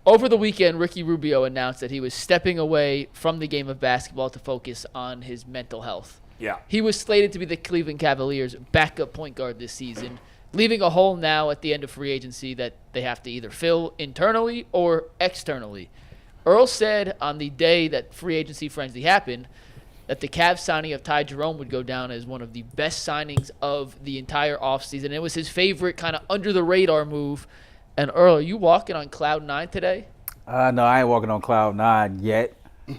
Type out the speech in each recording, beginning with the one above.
Over the weekend, Ricky Rubio announced that he was stepping away from the game of basketball to focus on his mental health. Yeah. He was slated to be the Cleveland Cavaliers' backup point guard this season, leaving a hole now at the end of free agency that they have to either fill internally or externally. Earl said on the day that free agency frenzy happened that the Cavs signing of Ty Jerome would go down as one of the best signings of the entire offseason. It was his favorite kind of under-the-radar move. And Earl, are you walking on cloud 9 today? No, I ain't walking on cloud 9 yet.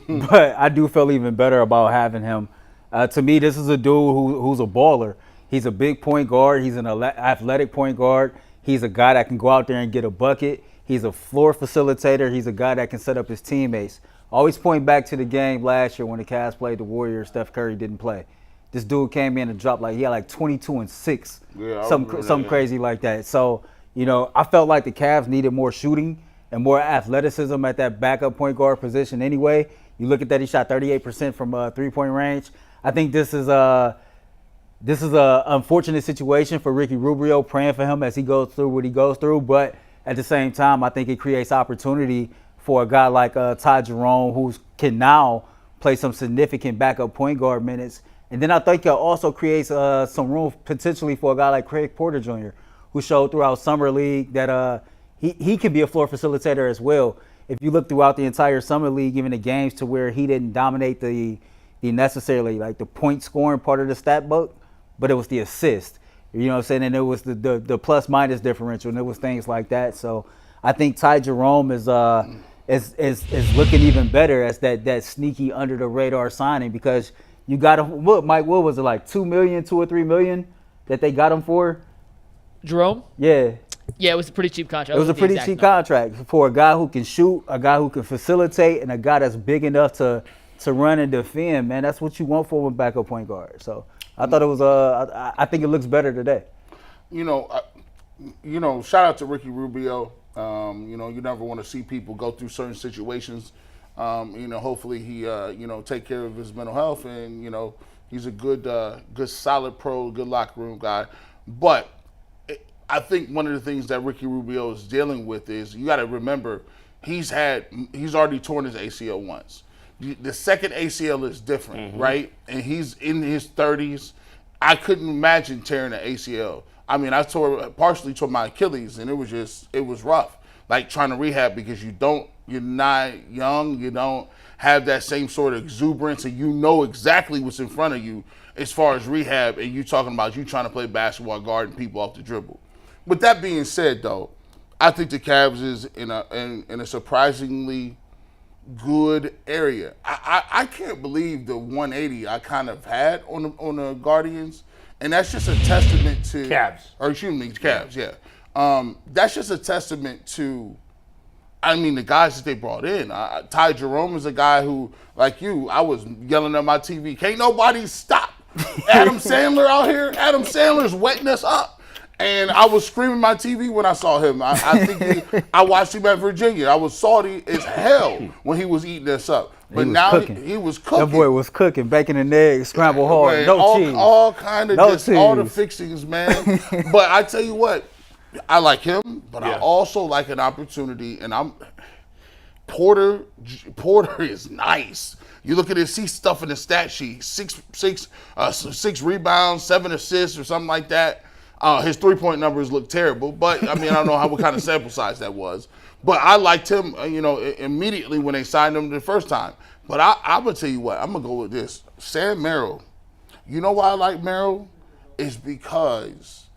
But I do feel even better about having him. To me, this is a dude who's a baller. He's a big point guard. He's an athletic point guard. He's a guy that can go out there and get a bucket. He's a floor facilitator. He's a guy that can set up his teammates. Always point back to the game last year when the Cavs played the Warriors. Steph Curry didn't play. This dude came in and dropped he had like 22 and 6. Yeah, something crazy like that. So, I felt like the Cavs needed more shooting and more athleticism at that backup point guard position anyway. You look at that, he shot 38% from three-point range. I think this is a unfortunate situation for Ricky Rubio, praying for him as he goes through what he goes through. But at the same time, I think it creates opportunity for a guy like Ty Jerome, who can now play some significant backup point guard minutes. And then I think it also creates some room potentially for a guy like Craig Porter Jr., who showed throughout Summer League that he can be a floor facilitator as well. If you look throughout the entire Summer League, even the games to where he didn't dominate the necessarily like the point scoring part of the stat book, but it was the assist. You know what I'm saying? And it was the plus minus differential, and it was things like that. So I think Ty Jerome is looking even better as that sneaky under the radar signing, because you got him. Mike, what was it, like $2 or $3 million that they got him for? Jerome? Yeah. Yeah, it was a pretty cheap contract. It was a pretty cheap contract for a guy who can shoot, a guy who can facilitate, and a guy that's big enough to run and defend. Man, that's what you want for a backup point guard. So I thought it was I think it looks better today. Shout out to Ricky Rubio. You never want to see people go through certain situations. Hopefully he take care of his mental health, and he's a good solid pro, good locker room guy. But I think one of the things that Ricky Rubio is dealing with is, you got to remember, he's already torn his ACL once. The second ACL is different, right? And he's in his 30s. I couldn't imagine tearing an ACL. I mean, I partially tore my Achilles, and it was rough. Like trying to rehab, because you're not young, you don't have that same sort of exuberance, and you know exactly what's in front of you as far as rehab, and you talking about you trying to play basketball, guarding people off the dribble. With that being said, though, I think the Cavs is in a surprisingly good area. I can't believe the 180 I kind of had on the Guardians, and that's just a testament to Cavs. Yeah. That's just a testament to, the guys that they brought in. Ty Jerome is a guy who, like you, I was yelling at my TV, can't nobody stop Adam Sandler out here. Adam Sandler's wetting us up. And I was screaming my TV when I saw him. I think I watched him at Virginia. I was salty as hell when he was eating us up. But he was cooking. That boy was cooking, bacon and eggs, scrambled hard, cheese. All kind of all the fixings, man. But I tell you what, I like him, but I also like an opportunity. And Porter is nice. You look at his stuff in the stat sheet: six rebounds, 7 assists, or something like that. His 3-point numbers look terrible, but I don't know what kind of sample size that was. But I liked him, immediately when they signed him the first time. But I'm gonna tell you what, I'm gonna go with this. Sam Merrill. You know why I like Merrill? Is because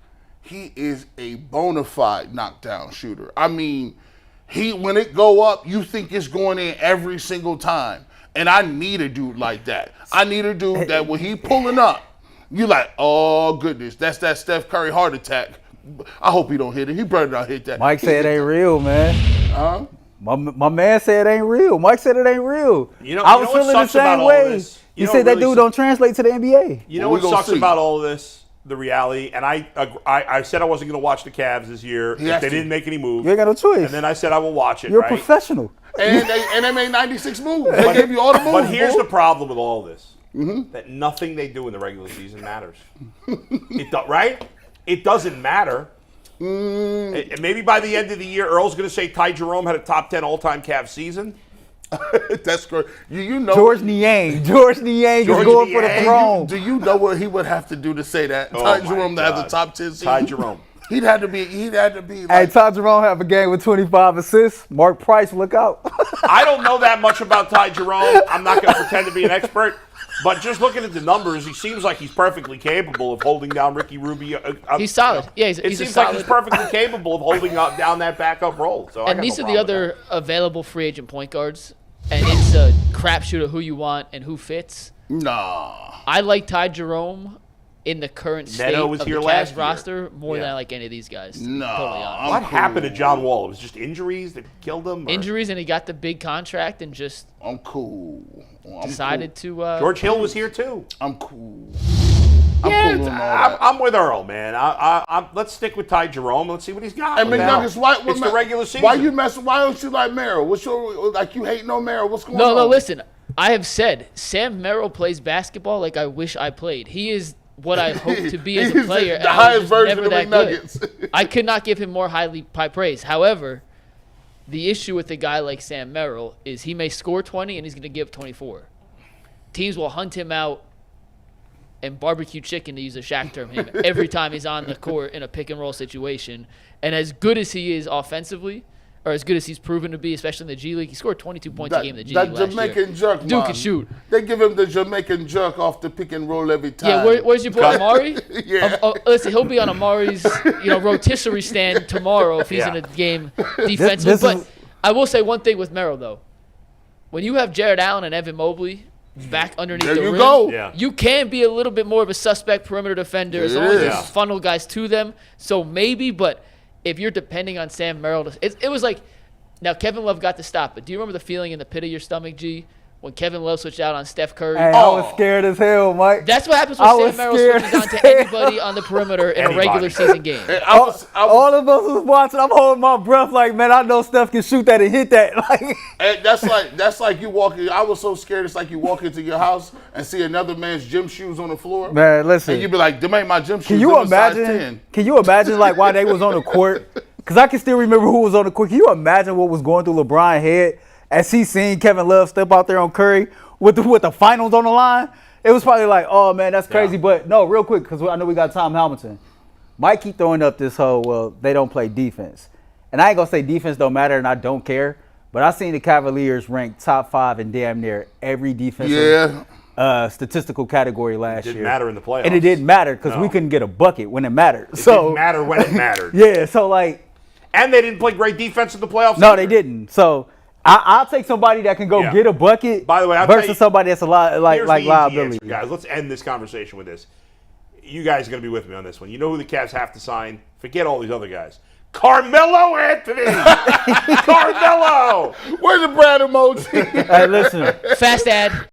he is a bona fide knockdown shooter. When it go up, you think it's going in every single time. And I need a dude like that. I need a dude that when he pulling up, you like, oh goodness, that's that Steph Curry heart attack. I hope he don't hit it. He better not hit that. Mike said it ain't real, man. Huh? My man said it ain't real. Mike said it ain't real. I was feeling the same way. He said that dude don't translate to the NBA. You know what sucks about all of this? The reality, and I said I wasn't going to watch the Cavs this year if they didn't make any moves. You ain't got no choice. And then I said I will watch it. You're a professional. And they made 96 moves. They gave you all the moves. But here's the problem with all this. That nothing they do in the regular season matters. Right? It doesn't matter And maybe by the end of the year, Earl's going to say Ty Jerome had a top 10 all-time Cavs season. That's good. You know, George Niang is going for the throne. Do you know what he would have to do to say that? Ty Jerome to have the top 10 season. Ty Jerome. He'd have to be. Hey, Ty Jerome have a game with 25 assists. Mark Price, look out. I don't know that much about Ty Jerome. I'm not going to pretend to be an expert. But just looking at the numbers, he seems like he's perfectly capable of holding down Ricky Rubio. He's solid. Yeah, it seems like he's perfectly capable of holding down that backup role. So and these are the other available free agent point guards, and it's a crapshoot of who you want and who fits. Nah. I like Ty Jerome in the current state Neto was of the here Cavs last year. roster more than I like any of these guys. No. Totally honest. What happened to John Wall? It was just injuries that killed him? Or? Injuries, and he got the big contract and just I'm cool. decided to. George Hill was here too. I'm cool. I'm with Earl, man. Let's stick with Ty Jerome. Let's see what he's got. And McNuggets, it's the regular season. Why don't you like Merrill? What's your you hate no Merrill? What's going on? No, listen. I have said Sam Merrill plays basketball like I wish I played. He is what I hope to be as a player. The highest version of McNuggets. I could not give him more high praise. However, the issue with a guy like Sam Merrill is he may score 20 and he's going to give 24. Teams will hunt him out and barbecue chicken, to use a Shaq term, him every time he's on the court in a pick and roll situation. And as good as he is offensively, or as good as he's proven to be, especially in the G League, he scored 22 points a game in the G League last year. That Jamaican jerk, Dude can shoot. They give him the Jamaican jerk off the pick and roll every time. Yeah, where's your boy Amari? Yeah. Listen, he'll be on Amari's rotisserie stand tomorrow if he's in a game defensively. But I will say one thing with Merrill, though. When you have Jared Allen and Evan Mobley back underneath the rim, you can be a little bit more of a suspect perimeter defender as long as you funnel guys to them. So maybe, but if you're depending on Sam Merrill, it was like, now Kevin Love got to stop it. Do you remember the feeling in the pit of your stomach, G, when Kevin Love switched out on Steph Curry? Hey, I was scared as hell, Mike. That's what happens when Sam Merrill switches on to anybody on the perimeter in a regular season game. All of us was watching. I'm holding my breath like, man, I know Steph can shoot that and hit that. That's like you walking. I was so scared. It's like you walk into your house and see another man's gym shoes on the floor. Man, listen. And you be like, them ain't my gym shoes. Can you imagine? Can you imagine like why they was on the court? Because I can still remember who was on the court. Can you imagine what was going through LeBron's head as he seen Kevin Love step out there on Curry with the finals on the line? It was probably like, oh, man, that's crazy. Yeah. But, no, real quick, because I know we got Tom Hamilton. Mike keep throwing up this whole, well, they don't play defense. And I ain't going to say defense don't matter and I don't care. But I seen the Cavaliers rank top 5 in damn near every defensive statistical category last year. It didn't matter in the playoffs. And it didn't matter because we couldn't get a bucket when it mattered. It didn't matter when it mattered. Yeah, so like. And they didn't play great defense in the playoffs. No, they didn't. So I'll take somebody that can go get a bucket. By the way, versus somebody that's a lot like liability. Answer, guys, let's end this conversation with this. You guys are going to be with me on this one. You know who the Cavs have to sign? Forget all these other guys. Carmelo Anthony. Carmelo. Where's the Brad emoji? Hey, listen. Fast ad.